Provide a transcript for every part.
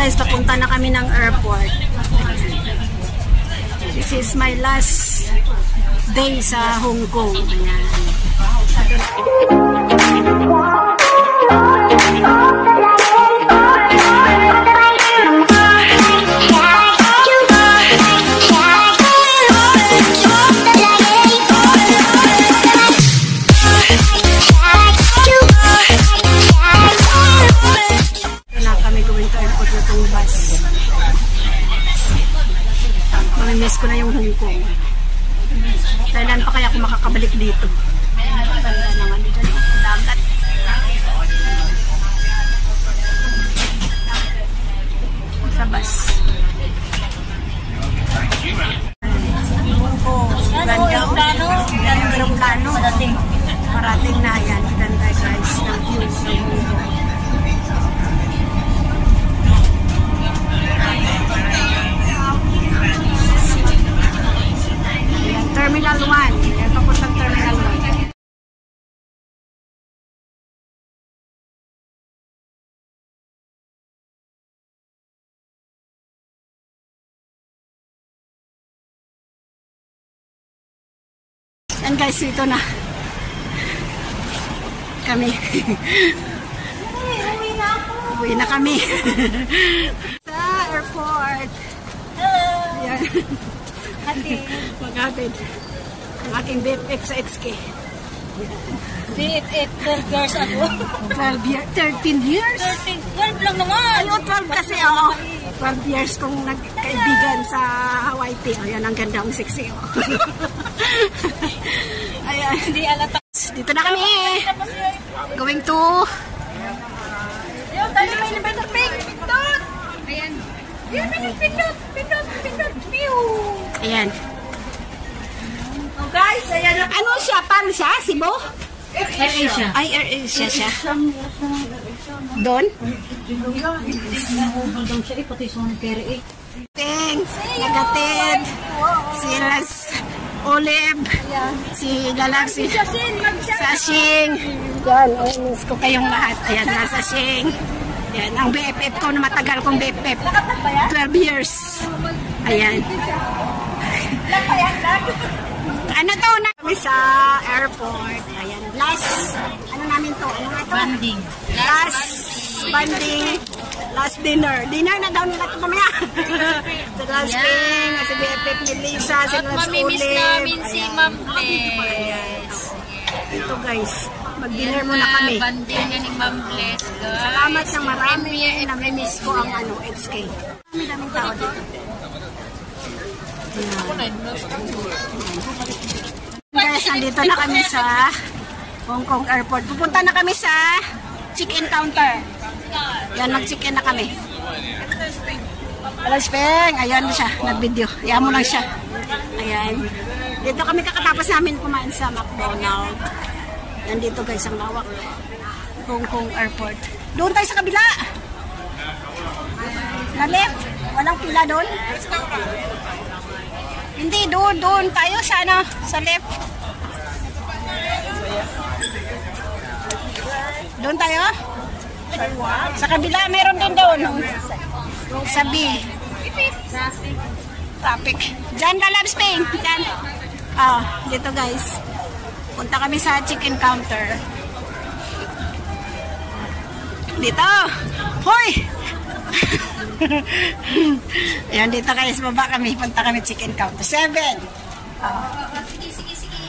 Guys, papunta na kami ng airport. This is my last day sa Hong Kong. Ayan. Mamimiss ko na yung Hong Kong. Kailan pa kaya ako makakabalik dito? Ganda naman dito. Dagat. Sa bus. Hong Kong. Ganda. Ganda yung plano. Parating na yan. Ganda guys. Ng view ng Hong Kong. Terminal 1. Yan, papuntang Terminal 1. Yan guys, ito na. Kami. Uwi na kami. Sa airport. Hello. Yan. Maghatid ang aking BFF sa XK. BFF 12 years ago. 13 years? 12 lang naman. Ayun, 12 kasi oo. 12 years kong nagkaibigan sa Hawaii. Ayan, ang ganda ang sexy. Ayan. Hindi alata. Dito na kami. Going to... Ayun, tayo may elevator pink. Pindot. Ayan. Ayan, pindot. Pindot. Ayan. Oh guys, ayan na. Ano siya? Paano siya? Cebu? AirAsia. Ay, AirAsia siya. Doon? Thanks. Nagatid. Si Las Olive. Si Lalab. Si Sashing. Yan. Miss ko kayong lahat. Ayan na Sashing. Yan. Ang BFF ko na matagal kong BFF. 12 years. Ayan. Ano to na kami sa airport. Ayan. Last, ano namin to? Ano nga to? Banding. Last dinner. Dinner na daw nila ito mamaya. Sa last thing, si BFF ni Lisa, si Last mamimiss Olive. namin si Ma'am Bless. Ito guys, mag-dinner muna kami. Banding na ni Ma'am Bless. Salamat na marami. Nami-miss ko ang XK. Daming tao dito. Guys, nandito na kami sa Hong Kong Airport. Pupunta na kami sa check-in counter. Yan, mag-check-in na kami. Hello, Speng. Ayan siya, nag-video. Ayan mo lang siya. Ayan. Dito kami kakatapos namin kumain sa McDonald's. Yan dito guys, ang lawak. Hong Kong Airport. Doon tayo sa kabila. Na left. Walang pila doon. Hindi, doon tayo sa ano, sa left. Doon tayo? Sa kabila, meron din doon. Sa B. Traffic. Diyan ka, Labs Ping. Diyan. Dito guys. Punta kami sa chicken counter. Dito. Hoy! Ayan, dito guys, baba kami. Punta kami chicken counter. 7. Sige.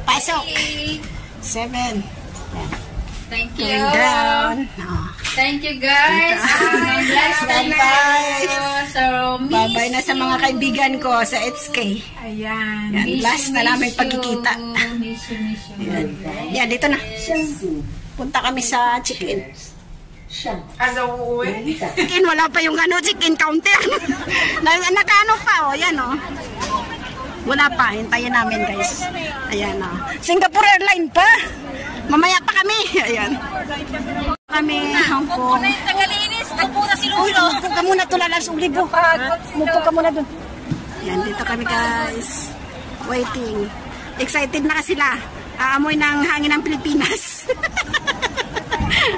Pasok. 7. Thank you. Going down. Thank you guys. Bye-bye. So, Bye-bye na sa mga kaibigan ko sa XK. Ayan. Yan, last na namin pagkikita. Miss you. Yan, dito na. Punta kami sa chicken. Chicken, wala pa yung ano, chicken counter. Nakaano pa, yan Wala pa, hintayin namin guys. Ayan Singapore Airlines pa. Mamaya pa kami. Ayan. Kami, Hong Kong. Tagalinis, nagpura si Lolo. Uy, mupo ka muna ito, Lalas Ulibo. Mupo ka muna dun. Ayan, dito kami guys. Waiting. Excited na sila. Aamoy ng hangin ng Pilipinas.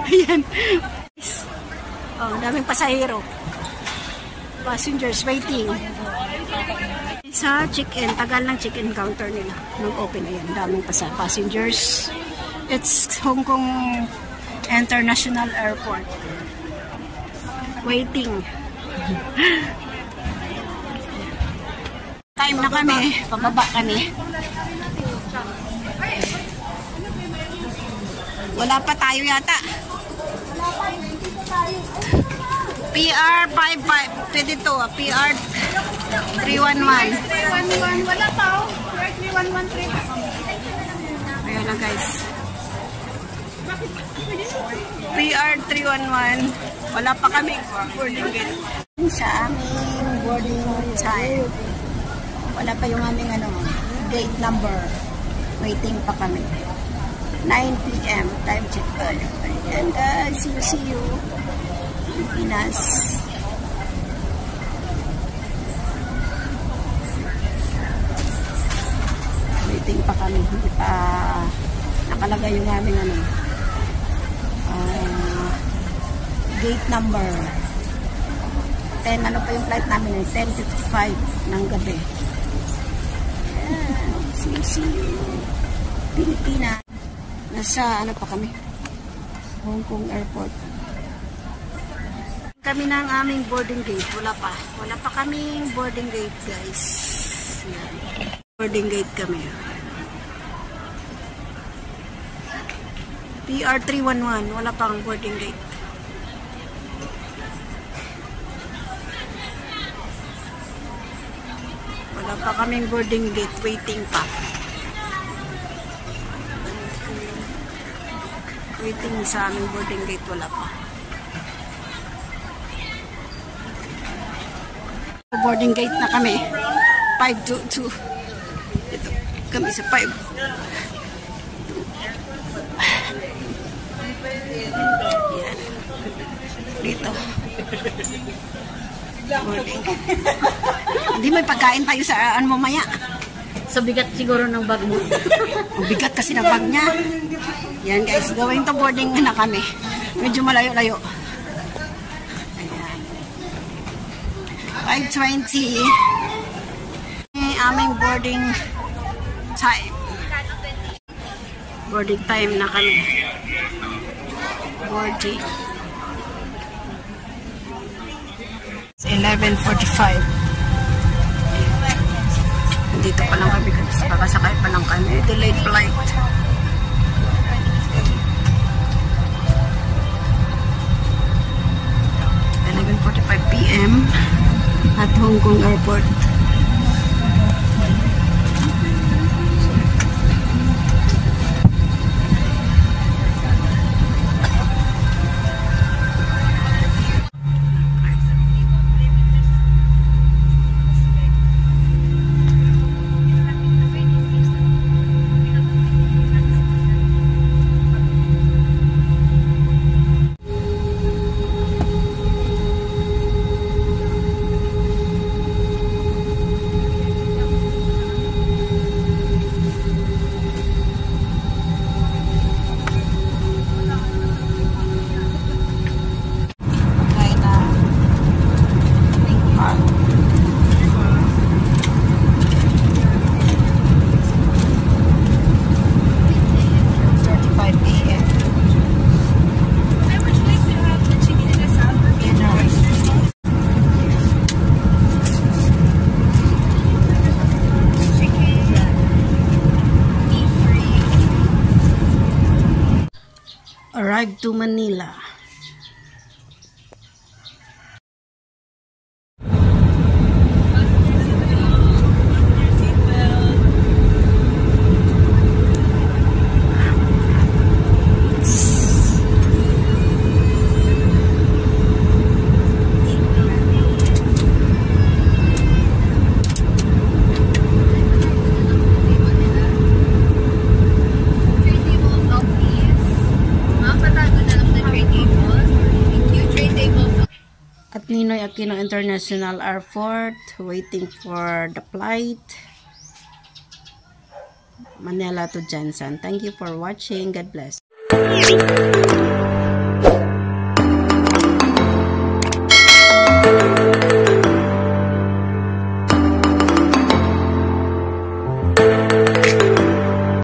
Ayan. Oh, daming pasahero. Passengers waiting. Sa check-in, tagal ng check-in counter nila. Nung open, ayan, daming passengers. It's Hong Kong International Airport. Waiting. Time na kami. Pababa kami. Wala pa tayo yata. PR 5522, PR 311. 311, wala pa oh. 3113. Ayan na guys. PR 311. Wala pa kami boarding gate. Sa aming boarding time. Wala pa yung aming gate number. Waiting pa kami. 9 PM. Time check. Ayan guys. See you. Pilipinas. Waiting pa kami. Hindi pa nakalagay yung aming gate number. 10, ano pa yung flight namin eh? 10:55 ng gabi. See you. Pilipinas. Nasa ano pa kami? Hong Kong Airport. Kami ng aming boarding gate. Wala pa. Wala pa kaming boarding gate, guys. Yan. Boarding gate kami. PR 311. Wala pang boarding gate. Wala pa kaming boarding gate. Waiting pa. Waiting sa aming boarding gate. Wala pa. Boarding gate na kami. 522. Ito. Kami sa 5. Yan. Dito. Boarding. Hindi may pagkain tayo sa mamaya. Sa bigat siguro ng bag mo. Ang bigat kasi ng bag niya. Yan guys, going to boarding na kami. Medyo malayo-layo. Ayan. 5:20. Aming boarding time. Boarding time na kami. Boarding. It's 11:45. Dito pa lang kami kasi kakasakay pa lang kami. Delayed flight. PM at Hong Kong Airport. Arrived to Manila. At Ninoy Aquino International Airport, waiting for the flight Manila to Jensen. Thank you for watching. God bless.